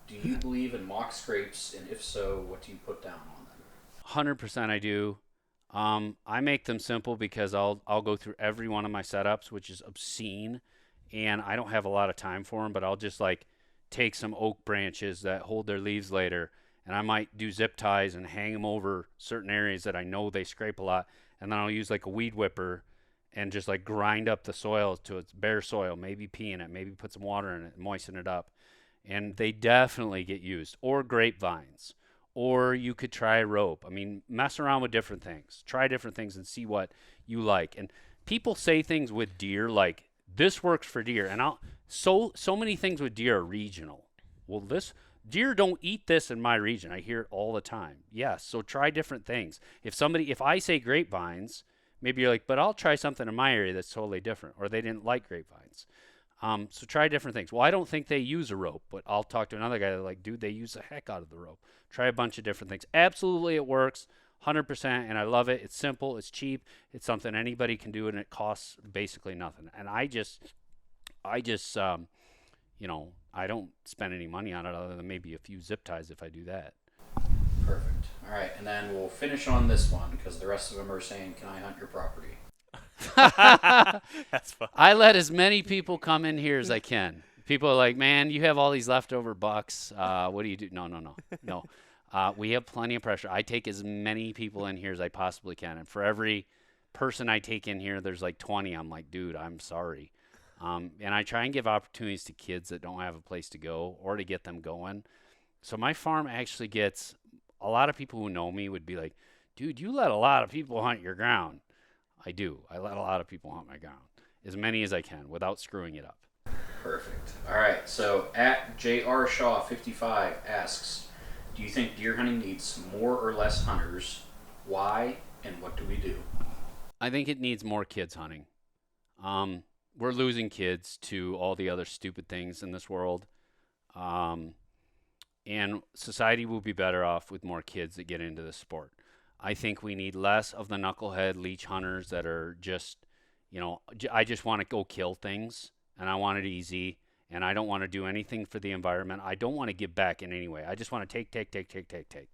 do you believe in mock scrapes, and if so, what do you put down on them? 100% I do. I make them simple because I'll go through every one of my setups, which is obscene, and I don't have a lot of time for them, but I'll just like take some oak branches that hold their leaves later, and I might do zip ties and hang them over certain areas that I know they scrape a lot, and then I'll use like a weed whipper and just like grind up the soil to its bare soil, maybe pee in it, maybe put some water in it, moisten it up, and they definitely get used. Or grapevines. Or you could try rope. I mean, mess around with different things. Try different things and see what you like. And people say things with deer like, this works for deer. And so many things with deer are regional. Well, deer don't eat this in my region. I hear it all the time. Yes, so try different things. If I say grapevines, maybe you're like, but I'll try something in my area that's totally different. Or they didn't like grapevines. So try different things. Well, I don't think they use a rope, but I'll talk to another guy that's like, dude, they use the heck out of the rope. Try a bunch of different things. Absolutely, it works 100%, and I love it. It's simple. It's cheap. It's something anybody can do, and it costs basically nothing. And I don't spend any money on it other than maybe a few zip ties if I do that. Perfect. All right, and then we'll finish on this one because the rest of them are saying, can I hunt your property? That's fun. I let as many people come in here as I can. People are like, man, you have all these leftover bucks. What do you do? No. We have plenty of pressure. I take as many people in here as I possibly can. And for every person I take in here, there's like 20. I'm like, dude, I'm sorry. And I try and give opportunities to kids that don't have a place to go or to get them going. So my farm actually gets a lot of people who know me would be like, dude, you let a lot of people hunt your ground. I do. I let a lot of people hunt my ground. As many as I can without screwing it up. Perfect. All right. So at JR Shaw 55 asks, do you think deer hunting needs more or less hunters? Why? And what do we do? I think it needs more kids hunting. We're losing kids to all the other stupid things in this world. And society will be better off with more kids that get into the sport. I think we need less of the knucklehead leech hunters that are just, I just want to go kill things and I want it easy and I don't want to do anything for the environment. I don't want to give back in any way. I just want to take.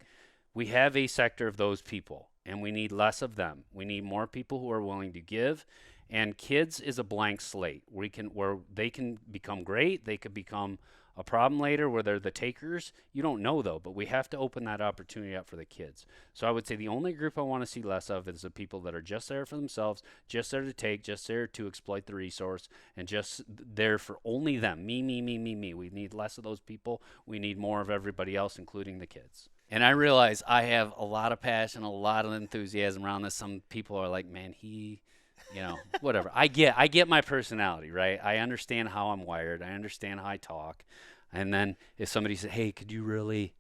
We have a sector of those people and we need less of them. We need more people who are willing to give, and kids is a blank slate where they can become great. They could become a problem later where they're the takers. You don't know, though, but we have to open that opportunity up for the kids. So I would say the only group I want to see less of is the people that are just there for themselves, just there to take, just there to exploit the resource, and just there for only them. Me. We need less of those people. We need more of everybody else, including the kids. And I realize I have a lot of passion, a lot of enthusiasm around this. Some people are like, man, whatever. I get my personality, right? I understand how I'm wired. I understand how I talk. And then if somebody said, hey, could you really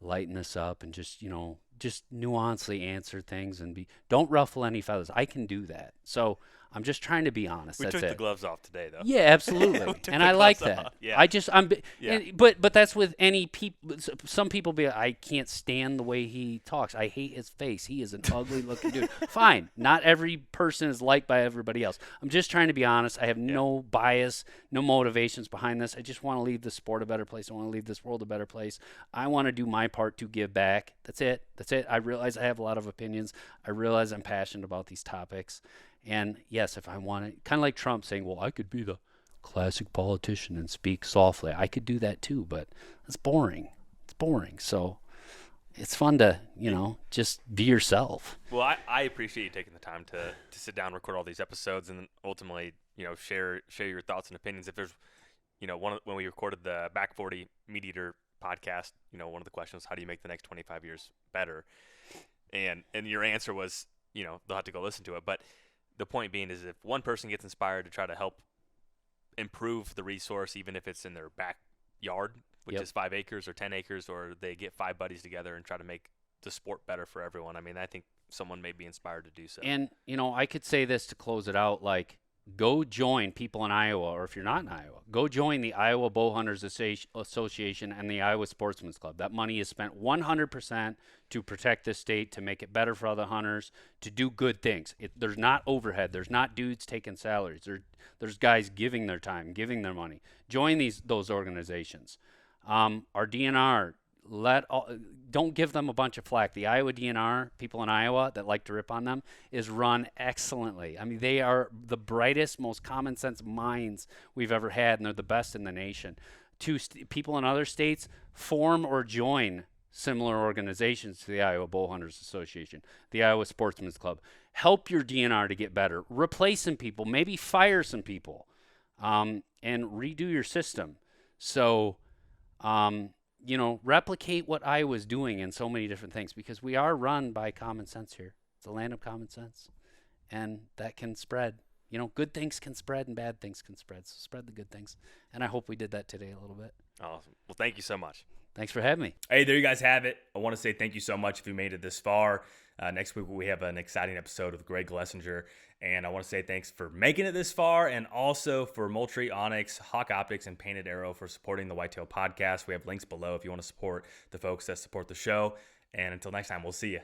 lighten this up and just nuancely answer things and don't ruffle any feathers. I can do that. So I'm just trying to be honest. We that's took it. the gloves off today, though. Yeah, absolutely. And I like that. Yeah. But that's with any people. Some people I can't stand the way he talks. I hate his face. He is an ugly looking dude. Fine. Not every person is liked by everybody else. I'm just trying to be honest. I have no bias, no motivations behind this. I just want to leave the sport a better place. I want to leave this world a better place. I want to do my part to give back. That's it. I realize I have a lot of opinions. I realize I'm passionate about these topics. And yes, if I want it, kind of like Trump saying, well, I could be the classic politician and speak softly. I could do that too, but it's boring. So it's fun to, just be yourself. Well, I appreciate you taking the time to sit down, record all these episodes, and ultimately, share your thoughts and opinions. If there's, when we recorded the Back 40 Meat Eater podcast, one of the questions was, how do you make the next 25 years better? And your answer was, they'll have to go listen to it. But the point being is if one person gets inspired to try to help improve the resource, even if it's in their backyard, which Yep. is 5 acres or 10 acres, or they get 5 buddies together and try to make the sport better for everyone. I mean, I think someone may be inspired to do so. And, I could say this to close it out, like, go join people in Iowa, or if you're not in Iowa, go join the Iowa Bowhunters Association and the Iowa Sportsman's Club. That money is spent 100% to protect the state, to make it better for other hunters, to do good things. There's not overhead. There's not dudes taking salaries. There's guys giving their time, giving their money. Join those organizations. Our DNR, don't give them a bunch of flack. The Iowa DNR, people in Iowa that like to rip on them, is run excellently. I mean, they are the brightest, most common sense minds we've ever had, and they're the best in the nation. People in other states, form or join similar organizations to the Iowa Bowhunters Association, the Iowa Sportsman's Club. Help your DNR to get better. Replace some people, maybe fire some people, and redo your system. So, replicate what Iowa's doing in so many different things, because we are run by common sense here. It's a land of common sense, and that can spread. Good things can spread and bad things can spread. So spread the good things, and I hope we did that today a little bit. Awesome. Well, thank you so much. Thanks for having me. Hey, there you guys have it. I want to say thank you so much if you made it this far. Next week we have an exciting episode with Greg Glessinger, and I want to say thanks for making it this far, and also for Moultrie, Onyx, Hawk Optics, and Painted Arrow for supporting the Whitetail Podcast. We have links below if you want to support the folks that support the show. And until next time, we'll see you.